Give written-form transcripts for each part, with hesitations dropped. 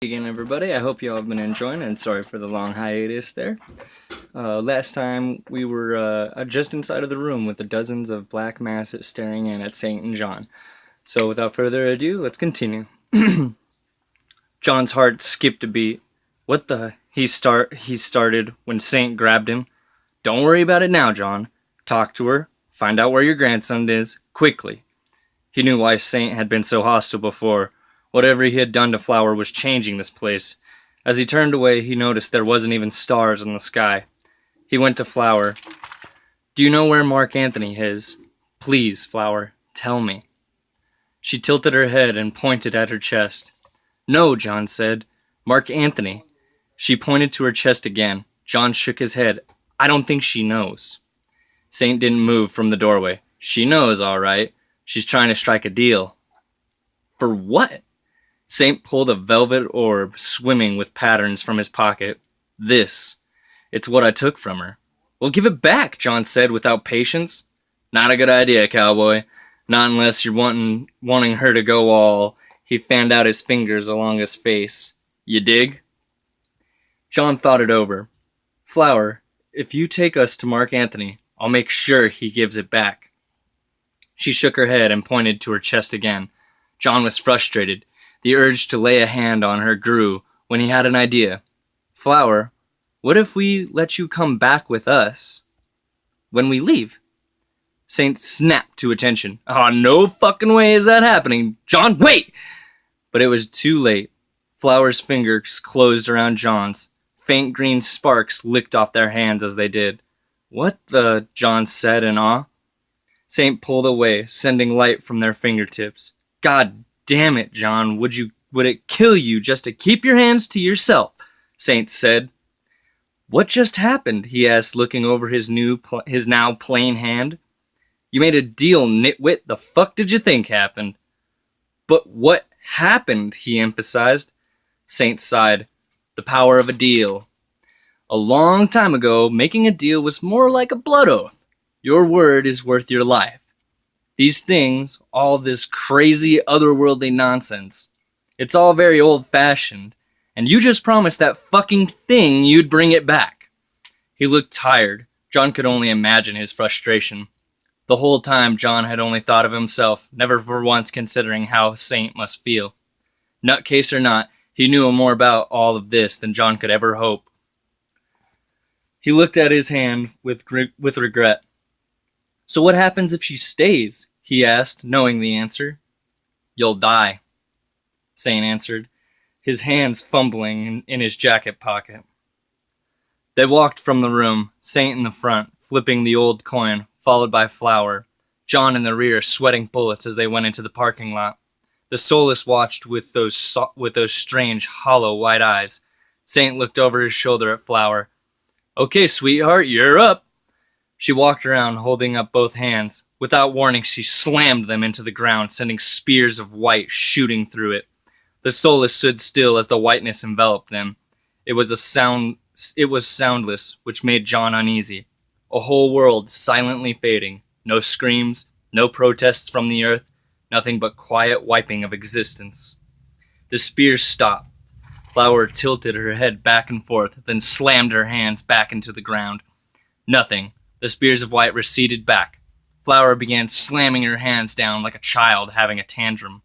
Again, everybody. I hope you all have been enjoying, and sorry for the long hiatus there. Last time we were just inside of the room with the dozens of black masses staring in at Saint and John. So without further ado, let's continue. John's heart skipped a beat. What the? He started when Saint grabbed him. Don't worry about it now, John. Talk to her. Find out where your grandson is, quickly. He knew why Saint had been so hostile before. Whatever he had done to Flower was changing this place. As he turned away, he noticed there wasn't even stars in the sky. He went to Flower. Do you know where Mark Anthony is? Please, Flower, tell me. She tilted her head and pointed at her chest. No, John said. Mark Anthony. She pointed to her chest again. John shook his head. I don't think she knows. Saint didn't move from the doorway. She knows, all right. She's trying to strike a deal. For what? Saint pulled a velvet orb swimming with patterns from his pocket. This. It's what I took from her. Well, give it back, John said without patience. Not a good idea, cowboy. Not unless you're wanting her to go all... He fanned out his fingers along his face. You dig? John thought it over. Flower, if you take us to Mark Anthony, I'll make sure he gives it back. She shook her head and pointed to her chest again. John was frustrated. The urge to lay a hand on her grew when he had an idea. Flower, what if we let you come back with us when we leave? Saint snapped to attention. Oh, no fucking way is that happening. John, wait! But it was too late. Flower's fingers closed around John's. Faint green sparks licked off their hands as they did. What the? John said in awe. Saint pulled away, sending light from their fingertips. God damn it, John, would it kill you just to keep your hands to yourself? Saint said. What just happened? He asked, looking over his now plain hand. You made a deal, nitwit. The fuck did you think happened? But what happened? He emphasized. Saint sighed. The power of a deal. A long time ago, making a deal was more like a blood oath. Your word is worth your life. These things, all this crazy otherworldly nonsense, it's all very old-fashioned, and you just promised that fucking thing you'd bring it back. He looked tired. John could only imagine his frustration. The whole time, John had only thought of himself, never for once considering how Saint must feel. Nutcase or not, he knew more about all of this than John could ever hope. He looked at his hand with regret. So what happens if she stays? He asked, knowing the answer. You'll die, Saint answered, his hands fumbling in his jacket pocket. They walked from the room, Saint in the front, flipping the old coin, followed by Flower, John in the rear, sweating bullets as they went into the parking lot. The Soulless watched with those strange, hollow, white eyes. Saint looked over his shoulder at Flower. Okay, sweetheart, you're up. She walked around, holding up both hands. Without warning, she slammed them into the ground, sending spears of white shooting through it. The Soulless stood still as the whiteness enveloped them. It was soundless, which made John uneasy. A whole world silently fading. No screams, no protests from the earth, nothing but quiet wiping of existence. The spears stopped. Flower tilted her head back and forth, then slammed her hands back into the ground. Nothing. The spears of white receded back. Flower began slamming her hands down like a child having a tantrum.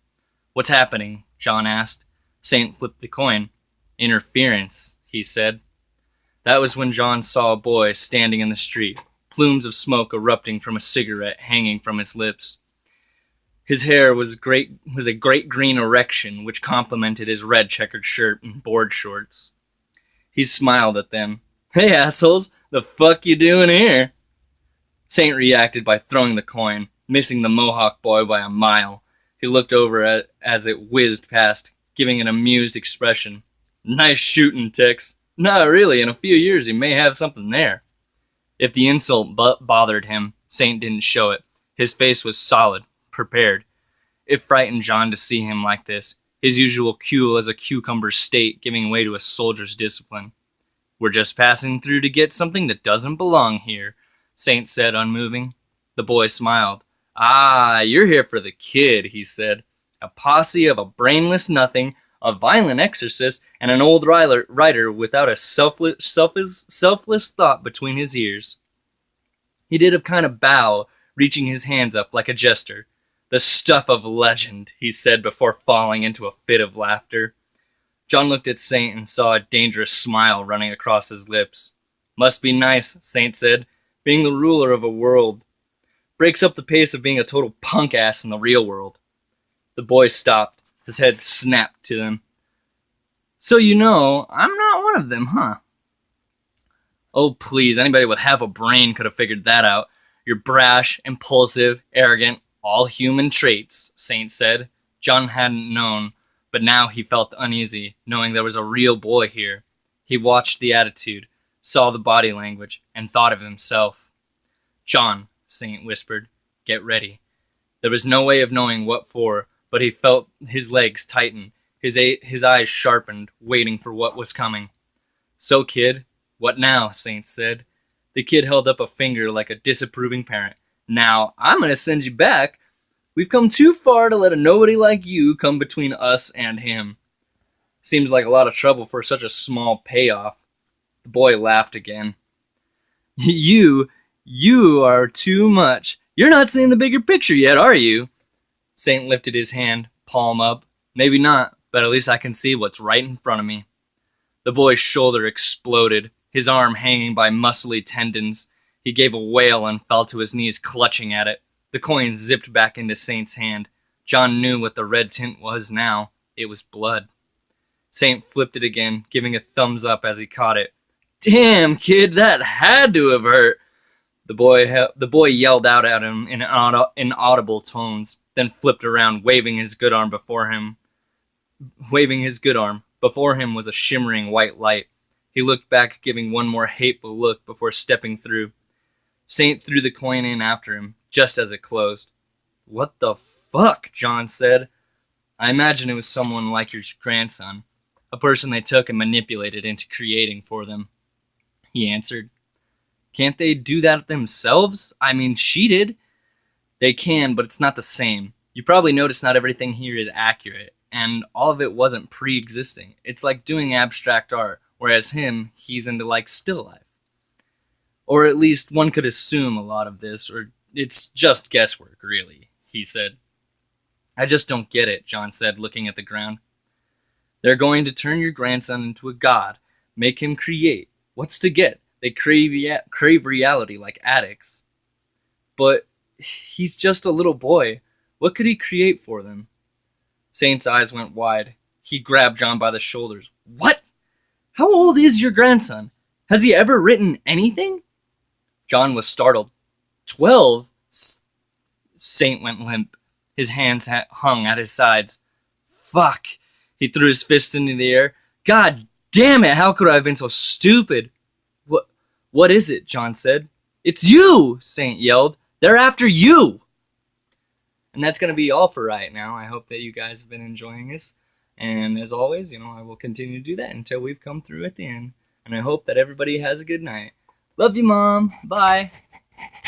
What's happening? John asked. Saint flipped the coin. Interference, he said. That was when John saw a boy standing in the street, plumes of smoke erupting from a cigarette hanging from his lips. His hair was a great green erection which complemented his red checkered shirt and board shorts. He smiled at them. Hey, assholes, the fuck you doing here? Saint reacted by throwing the coin, missing the Mohawk boy by a mile. He looked over it as it whizzed past, giving an amused expression. Nice shooting, Tex. No, really, in a few years you may have something there. If the insult bothered him, Saint didn't show it. His face was solid, prepared. It frightened John to see him like this, his usual cool as a cucumber state giving way to a soldier's discipline. We're just passing through to get something that doesn't belong here, Saint said, unmoving. The boy smiled. Ah, you're here for the kid, he said. A posse of a brainless nothing, a violent exorcist, and an old writer without a selfless thought between his ears. He did a kind of bow, reaching his hands up like a jester. "The stuff of legend," he said before falling into a fit of laughter. John looked at Saint and saw a dangerous smile running across his lips. "Must be nice," Saint said, "being the ruler of a world. Breaks up the pace of being a total punk ass in the real world." The boy stopped. His head snapped to them. "So you know, I'm not one of them, huh?" "Oh, please, anybody with half a brain could have figured that out. You're brash, impulsive, arrogant, all human traits," Saint said. John hadn't known, but now he felt uneasy, knowing there was a real boy here. He watched the attitude, saw the body language, and thought of himself. "John," Saint whispered, "get ready." There was no way of knowing what for, but he felt his legs tighten, his eyes sharpened, waiting for what was coming. "So, kid, what now?" Saint said. The kid held up a finger like a disapproving parent. "Now, I'm going to send you back. We've come too far to let a nobody like you come between us and him." "Seems like a lot of trouble for such a small payoff." The boy laughed again. You are too much. You're not seeing the bigger picture yet, are you?" Saint lifted his hand, palm up. "Maybe not, but at least I can see what's right in front of me." The boy's shoulder exploded, his arm hanging by muscly tendons. He gave a wail and fell to his knees, clutching at it. The coin zipped back into Saint's hand. John knew what the red tint was now. It was blood. Saint flipped it again, giving a thumbs up as he caught it. "Damn, kid, that had to have hurt." The boy yelled out at him in inaudible tones, then flipped around, waving his good arm. Before him was a shimmering white light. He looked back, giving one more hateful look before stepping through. Saint threw the coin in after him, just as it closed. "What the fuck?" John said. "I imagine it was someone like your grandson, a person they took and manipulated into creating for them," he answered. "Can't they do that themselves? I mean, she did." "They can, but it's not the same. You probably noticed not everything here is accurate, and all of it wasn't pre-existing. It's like doing abstract art, whereas he's into like still life. Or at least one could assume a lot of this, or it's just guesswork, really," he said. "I just don't get it," John said, looking at the ground. "They're going to turn your grandson into a god, make him create. What's to get? They crave reality like addicts." "But he's just a little boy. What could he create for them?" Saint's eyes went wide. He grabbed John by the shoulders. "What? How old is your grandson? Has he ever written anything?" John was startled. 12? Saint went limp. His hands hung at his sides. "Fuck." He threw his fists into the air. "God damn it, how could I have been so stupid?" What is it?" John said. "It's you!" Saint yelled. "They're after you!" And that's going to be all for right now. I hope that you guys have been enjoying this. And as always, I will continue to do that until we've come through at the end. And I hope that everybody has a good night. Love you, Mom. Bye.